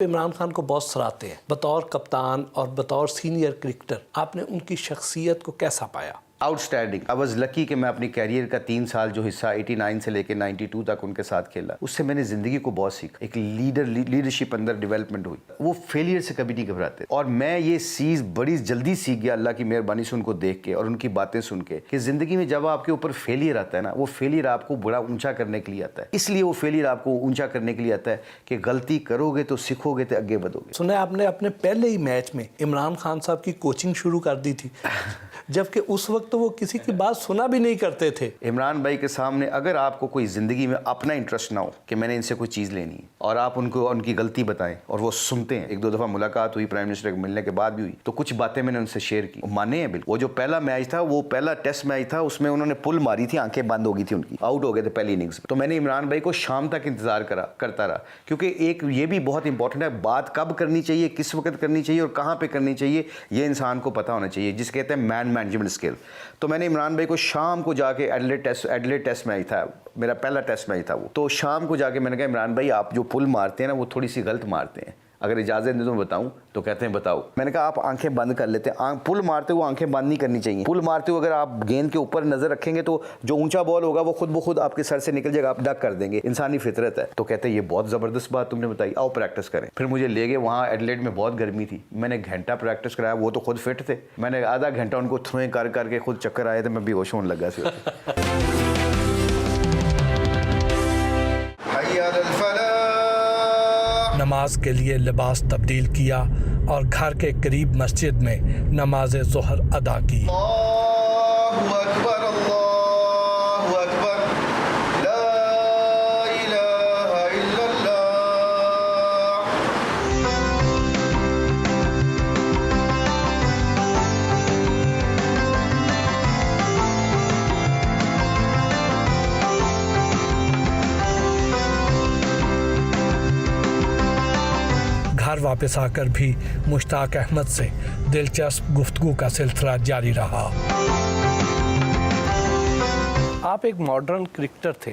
इमरान खान को बहुत सराहते हैं बतौर कप्तान और बतौर सीनियर क्रिकेटर। आपने उनकी शख्सियत को कैसा पाया? आउटस्टैंडिंग। आई वॉज लकी कि मैं अपनी कैरियर का 3 साल जो हिस्सा 89 से लेकर 92 तक उनके साथ खेला, उससे मैंने ज़िंदगी को बहुत सीखा। एक लीडरशिप अंदर डेवलपमेंट हुई। वो फेलियर से कभी नहीं घबराते और मैं ये चीज़ बड़ी जल्दी सीख गया अल्लाह की मेहरबानी से उनको देख के और उनकी बातें सुन के कि ज़िंदगी में जब आपके ऊपर फेलियर आता है ना, वो फेलियर आपको बड़ा ऊंचा करने के लिए आता है। इसलिए वो फेलियर आपको ऊंचा करने के लिए आता है कि गलती करोगे तो सीखोगे तो आगे बढ़ोगे। सुना है आपने अपने पहले ही मैच में इमरान खान साहब की कोचिंग शुरू कर दी थी जबकि उस वक्त तो वो किसी की बात सुना भी नहीं करते थे। इमरान भाई के सामने अगर आपको कोई ज़िंदगी में अपना इंटरेस्ट ना हो कि मैंने इनसे कोई चीज़ लेनी है और आप उनको उनकी गलती बताएं और वो सुनते हैं। 1-2 दफ़ा मुलाकात हुई प्राइम मिनिस्टर के मिलने के बाद भी हुई, तो कुछ बातें मैंने उनसे शेयर की, माने हैं बिल्कुल। वो जो पहला मैच था, वो पहला टेस्ट मैच था, उसमें उन्होंने पुल मारी थी, आंखें बंद हो गई थी उनकी, आउट हो गए थे पहली इनिंग्स में। तो मैंने इमरान भाई को शाम तक इंतजार करता रहा, क्योंकि एक ये भी बहुत इंपॉर्टेंट है, बात कब करनी चाहिए, किस वक्त करनी चाहिए और कहाँ पर करनी चाहिए, ये इंसान को पता होना चाहिए, जिसे कहते हैं मैनेजमेंट स्किल। तो मैंने इमरान भाई को शाम को जाके एडिलेड टेस्ट मैच था, मेरा पहला टेस्ट मैच था वो, तो शाम को जाके मैंने कहा इमरान भाई आप जो पुल मारते हैं ना, वो थोड़ी सी गलत मारते हैं, अगर इजाज़त दे तो मैं बताऊं। तो कहते हैं बताओ। मैंने कहा आप आंखें बंद कर लेते हैं, पुल मारते हुए आंखें बंद नहीं करनी चाहिए। पुल मारते हुए अगर आप गेंद के ऊपर नजर रखेंगे तो जो ऊंचा बॉल होगा वो खुद ब खुद आपके सर से निकल जाएगा, आप डक कर देंगे, इंसानी फितरत है। तो कहते हैं ये बहुत ज़बरदस्त बात तुमने बताई, आओ प्रैक्टिस करें। फिर मुझे ले गए वहाँ, एडिलेड में बहुत गर्मी थी, मैंने घंटा प्रैक्टिस कराया, वो तो खुद फिट थे, मैंने आधा घंटा उनको थ्रोइंग कर करके खुद चक्कर आए थे, मैं बेहोश होने लगा सी। नमाज के लिए लिबास तब्दील किया और घर के करीब मस्जिद में नमाज ज़ोहर अदा की। अल्लाहु अकबर, अल्लाहु अकबर, ला इलाहा इल्लल्लाह। घर वापस आकर भी मुश्ताक अहमद से दिलचस्प गुफ्तगू का सिलसिला जारी रहा। आप एक मॉडर्न क्रिकेटर थे,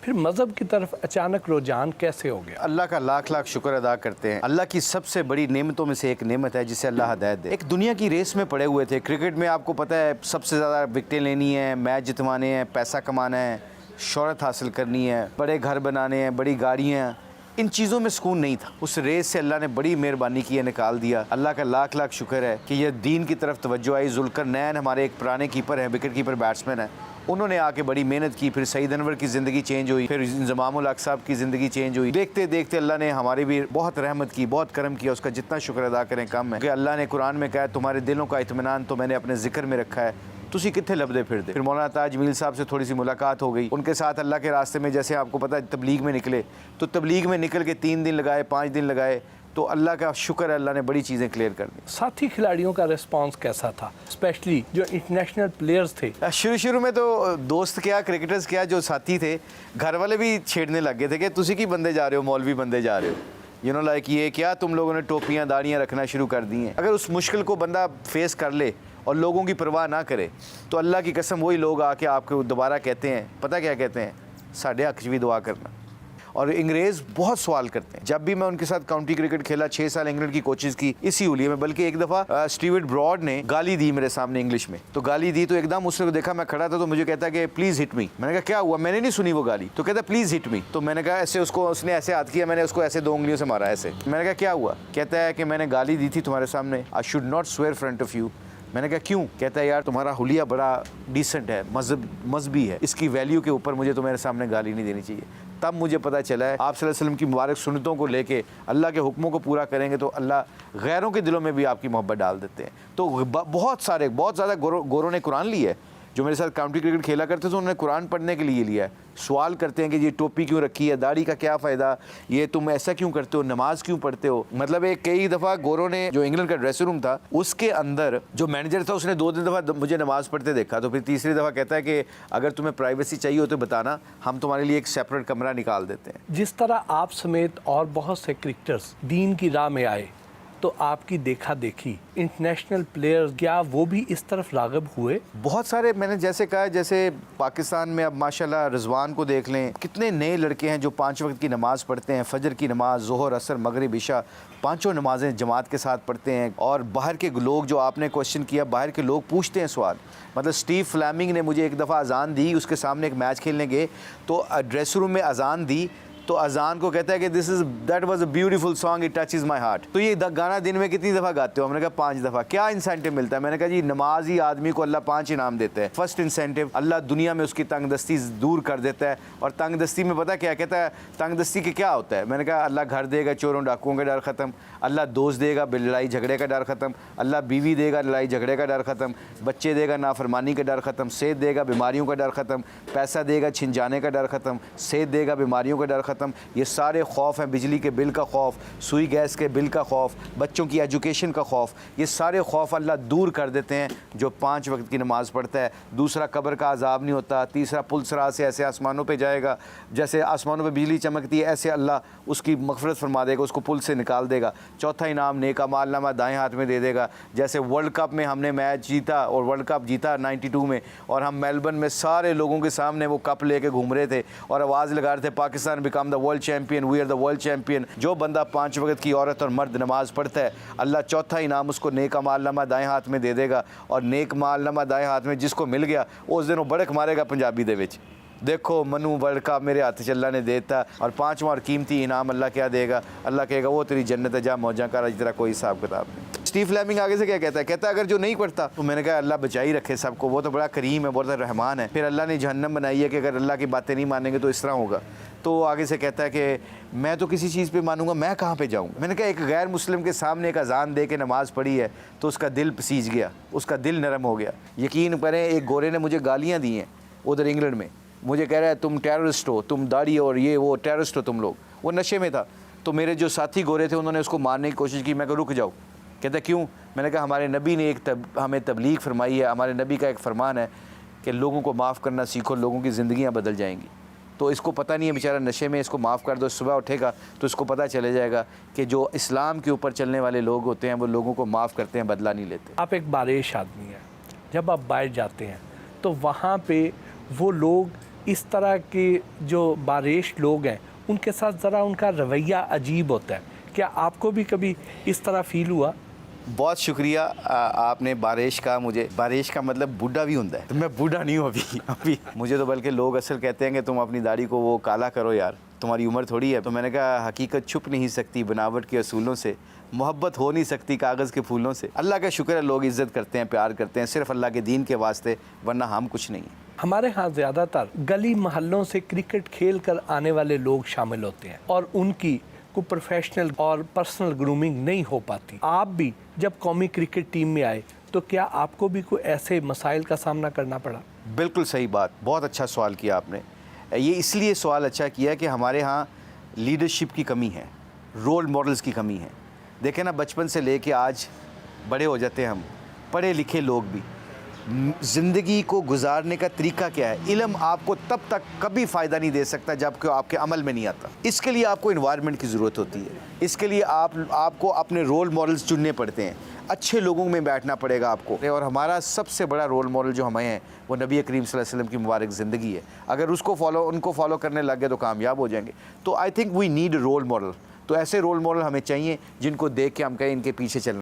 फिर मजहब की तरफ अचानक रुझान कैसे हो गया? अल्लाह का लाख लाख शुक्र अदा करते हैं। अल्लाह की सबसे बड़ी नेमतों में से एक नेमत है जिसे अल्लाह हदायत दे। एक दुनिया की रेस में पड़े हुए थे। क्रिकेट में आपको पता है सबसे ज़्यादा विकेटें लेनी है, मैच जितवाने हैं, पैसा कमाना है, शोहरत हासिल करनी है, बड़े घर बनाने हैं, बड़ी गाड़ियाँ, इन चीज़ों में सुकून नहीं था। उस रेस से अल्लाह ने बड़ी मेहरबानी की है, निकाल दिया। अल्लाह का लाख लाख शुक्र है कि यह दीन की तरफ तवज्जो आई। जुल्करनैन हमारे एक पुराने कीपर हैं, विकेट कीपर बैट्समैन हैं, उन्होंने आके बड़ी मेहनत की। फिर सईद अनवर की ज़िंदगी चेंज हुई, फिर इंज़मामुल हक साहब की ज़िंदगी चेंज हुई। देखते देखते अल्लाह ने हमारी भी बहुत रहमत की, बहुत करम किया। उसका जितना शुक्र अदा करें कम है, कि अल्लाह ने कुरान में कहा तुम्हारे दिलों का इत्मीनान तो मैंने अपने जिक्र में रखा है, तुसी कितने लबदे फिरदे। फिर मौलाना ताज मील साहब से थोड़ी सी मुलाकात हो गई, उनके साथ अल्लाह के रास्ते में, जैसे आपको पता है तबलीग में निकले, तो तबलीग में निकल के 3 दिन लगाए, 5 दिन लगाए, तो अल्लाह का शुक्र है अल्लाह ने बड़ी चीज़ें क्लियर कर दी। साथी खिलाड़ियों का रिस्पांस कैसा था, स्पेशली जो इंटरनेशनल प्लेयर्स थे? शुरू में तो दोस्त क्या, क्रिकेटर्स क्या, जो साथी थे, घर वाले भी छेड़ने लग गए थे कि तुसी की बंदे जा रहे हो, मौलवी बंदे जा रहे हो, यू नो लाइक ये क्या तुम लोगों ने टोपियाँ दाढ़ियाँ रखना शुरू कर दी हैं। अगर उस मुश्किल को बंदा फेस कर ले और लोगों की परवाह ना करे तो अल्लाह की कसम वही लोग आके आपको दोबारा कहते हैं, पता क्या कहते हैं, साढ़े हक भी दुआ करना। और अंग्रेज़ बहुत सवाल करते हैं। जब भी मैं उनके साथ काउंटी क्रिकेट खेला, 6 साल इंग्लैंड की कोचिज़ की इसी हुलिये में, बल्कि एक दफ़ा स्टीवर्ट ब्रॉड ने गाली दी मेरे सामने इंग्लिश में, तो गाली दी तो एकदम उसने देखा मैं खड़ा था तो मुझे कहता कि प्लीज़ हिट मी। मैंने कहा क्या हुआ, मैंने नहीं सुनी वो गाली, तो कहता प्लीज़ हिट मी। तो मैंने कहा ऐसे, उसको उसने ऐसे हाथ किया, मैंने उसको ऐसे 2 उंगलियों से मारा ऐसे। मैंने कहा क्या हुआ, कहता है कि मैंने गाली दी थी तुम्हारे सामने, I should not swear front of you. मैंने कहा क्यों, कहता है यार तुम्हारा हुलिया बड़ा डिसेंट है, मजहबी है, इसकी वैल्यू के ऊपर मुझे तुम्हारे सामने गाली नहीं देनी चाहिए। तब मुझे पता चला है आप सल्लल्लाहु अलैहि वसल्लम की मुबारक सुन्नतों को लेके अल्लाह के हुक्मों को पूरा करेंगे तो अल्लाह गैरों के दिलों में भी आपकी मोहब्बत डाल देते हैं। तो बहुत ज़्यादा गोरों ने कुरान ली है, जो मेरे साथ काउंटी क्रिकेट खेला करते थे उन्होंने कुरान पढ़ने के लिए लिया है। सवाल करते हैं कि ये टोपी क्यों रखी है, दाढ़ी का क्या फ़ायदा, ये तुम ऐसा क्यों करते हो, नमाज क्यों पढ़ते हो। मतलब एक कई दफ़ा गोरों ने, जो इंग्लैंड का ड्रेसिंग रूम था उसके अंदर जो मैनेजर था उसने 2-3 दफ़ा मुझे नमाज पढ़ते देखा, तो फिर तीसरी दफ़ा कहता है कि अगर तुम्हें प्राइवेसी चाहिए हो तो बताना, हम तुम्हारे लिए एक सेपरेट कमरा निकाल देते हैं। जिस तरह आप समेत और बहुत से क्रिकेटर्स दीन की राह में आए, तो आपकी देखा देखी इंटरनेशनल प्लेयर्स, क्या वो भी इस तरफ राग़िब हुए? बहुत सारे, मैंने जैसे कहा, जैसे पाकिस्तान में अब माशाल्लाह रिजवान को देख लें, कितने नए लड़के हैं जो 5 वक्त की नमाज़ पढ़ते हैं, फजर की नमाज, ज़ोहर, असर, मगरिब, इशा, पांचों नमाजें जमात के साथ पढ़ते हैं। और बाहर के लोग, जो आपने क्वेश्चन किया, बाहर के लोग पूछते हैं सवाल, मतलब स्टीव फ्लेमिंग ने मुझे एक दफ़ा अजान दी, उसके सामने एक मैच खेलने गए तो ड्रेसिंग रूम में अजान दी, तो अजान को कहता है कि that was a beautiful song, it touches my heart. तो ये गाना दिन में कितनी दफ़ा गाते हो? हमने कहा 5 दफ़ा। क्या इंसेंटिव मिलता है? मैंने कहा जी नमाज ही आदमी को अल्लाह 5 इनाम देता है। फर्स्ट इंसेंटिव, अल्लाह दुनिया में उसकी तंगदस्ती दूर कर देता है। और तंगदस्ती में पता क्या कहता है? तंगदस्ती के क्या होता है? मैंने कहा अल्लाह घर देगा, चोरों डाकुओं का डर ख़त्म, अल्लाह दोस्त देगा, लड़ाई झगड़े का डर ख़त्म, अल्लाह बीवी देगा, लड़ाई झगड़े का डर ख़त्म, बच्चे देगा, नाफरमानी का डर ख़त्म, सेहत देगा, बीमारियों का डर ख़त्म, पैसा देगा, छिन जाने का डर ख़त्म, सेहत देगा, बीमारियों का डर ख़त्म। ये सारे खौफ हैं, बिजली के बिल का खौफ, सुई गैस के बिल का खौफ, बच्चों की एजुकेशन का खौफ, ये सारे खौफ अल्लाह दूर कर देते हैं जो 5 वक्त की नमाज पढ़ता है। दूसरा, कब्र का अजाब नहीं होता। तीसरा, पुल सरा से ऐसे आसमानों पे जाएगा, जैसे आसमानों पे बिजली चमकती है, ऐसे अल्लाह उसकी मग़फ़िरत फरमा देगा, उसको पुल से निकाल देगा। चौथा इनाम, नेक अमालनामा दाएँ हाथ में दे देगा। जैसे वर्ल्ड कप में हमने मैच जीता और वर्ल्ड कप जीता 92 में, और हम मेलबर्न में सारे लोगों के सामने वो कप लेके घूम रहे थे और आवाज़ लगा रहे थे, Pakistan become the world champion, we are the world champion. जो बंदा 5 वक्त की औरत और मर्द नमाज़ पढ़ता है, अल्लाह चौथा इनाम उसको नेक अमालनामा दाएँ हाथ में दे देगा। और नेक अमालनामा दाएँ हाथ में जिसको मिल गया, उस दिन वो बड़क मारेगा पंजाबी दे विच, देखो मनु वर्ल्ड कप मेरे हाथ से अल्लाह ने देता। और 5वां और कीमती इनाम अल्लाह क्या देगा? अल्लाह कहेगा वो तेरी जन्नत है, जा मौजा कर, आज तेरा कोई हिसाब किताब नहीं। स्टीव फ्लेमिंग आगे से क्या कहता है? कहता है अगर जो नहीं पढ़ता, तो मैंने कहा अल्लाह बचाई रखे सबको, वो तो बड़ा करीम है, बहुत रहमान है। फिर अल्लाह ने जहन्नम बनाई है कि अगर अल्लाह की बातें नहीं मानेंगे तो इस तरह होगा। तो आगे से कहता है कि मैं तो किसी चीज़ पे मानूंगा, मैं कहाँ पे जाऊँ? मैंने कहा एक गैर मुस्लिम के सामने एक अजान दे के नमाज़ पढ़ी है तो उसका दिल पसीज गया, उसका दिल नरम हो गया। यकीन करें, एक गोरे ने मुझे गालियाँ दी हैं उधर इंग्लैंड में, मुझे कह रहा है तुम टेररिस्ट हो, तुम दाढ़ी और ये वो टेररिस्ट हो तुम लोग। वो नशे में था, तो मेरे जो साथी गोरे थे उन्होंने उसको मारने की कोशिश की। मैं कहा रुक जाओ। कहता क्यों? मैंने कहा हमारे नबी ने हमें तबलीग फरमाई है, हमारे नबी का एक फरमान है कि लोगों को माफ़ करना सीखो, लोगों की ज़िंदगियाँ बदल जाएंगी। तो इसको पता नहीं है, बेचारा नशे में, इसको माफ़ कर दो, सुबह उठेगा तो इसको पता चले जाएगा कि जो इस्लाम के ऊपर चलने वाले लोग होते हैं वो लोगों को माफ़ करते हैं, बदला नहीं लेते। आप एक बारिश आदमी हैं, जब आप बाहर जाते हैं तो वहाँ पे वो लोग इस तरह के जो बारिश लोग हैं उनके साथ ज़रा उनका रवैया अजीब होता है। क्या आपको भी कभी इस तरह फ़ील हुआ? बहुत शुक्रिया आपने बारिश का, मुझे बारिश का मतलब बूढ़ा भी होता है, तो मैं बूढ़ा नहीं हूँ अभी मुझे तो बल्कि लोग असल कहते हैं कि तुम अपनी दाढ़ी को वो काला करो यार, तुम्हारी उम्र थोड़ी है। तो मैंने कहा हकीकत छुप नहीं सकती बनावट के असूलों से, मोहब्बत हो नहीं सकती कागज़ के फूलों से। अल्लाह का शुक्र है लोग इज़्ज़त करते हैं, प्यार करते हैं सिर्फ अल्लाह के दीन के वास्ते, वरना हम कुछ नहीं। हमारे यहाँ ज़्यादातर गली मोहल्लों से क्रिकेट खेल कर आने वाले लोग शामिल होते हैं और उनकी कोई प्रोफेशनल और पर्सनल ग्रूमिंग नहीं हो पाती। आप भी जब कौमी क्रिकेट टीम में आए तो क्या आपको भी कोई ऐसे मसाइल का सामना करना पड़ा? बिल्कुल सही बात, बहुत अच्छा सवाल किया आपने। ये इसलिए सवाल अच्छा किया कि हमारे यहाँ लीडरशिप की कमी है, रोल मॉडल्स की कमी है। देखें ना, बचपन से लेके आज बड़े हो जाते हैं हम, पढ़े लिखे लोग भी, ज़िंदगी को गुजारने का तरीका क्या है, इल्म आपको तब तक कभी फ़ायदा नहीं दे सकता जब आपके अमल में नहीं आता। इसके लिए आपको इन्वायरमेंट की ज़रूरत होती है, इसके लिए आपको अपने रोल मॉडल्स चुनने पड़ते हैं, अच्छे लोगों में बैठना पड़ेगा आपको। और हमारा सबसे बड़ा रोल मॉडल जो हमें है वो नबी करीम सल्लल्लाहु अलैहि वसल्लम की मुबारक ज़िंदगी है। अगर उनको फॉलो करने लग गए तो कामयाब हो जाएंगे। तो I think we need role model. तो ऐसे रोल मॉडल हमें चाहिए जिनको देख के हम कहें इनके पीछे चलना।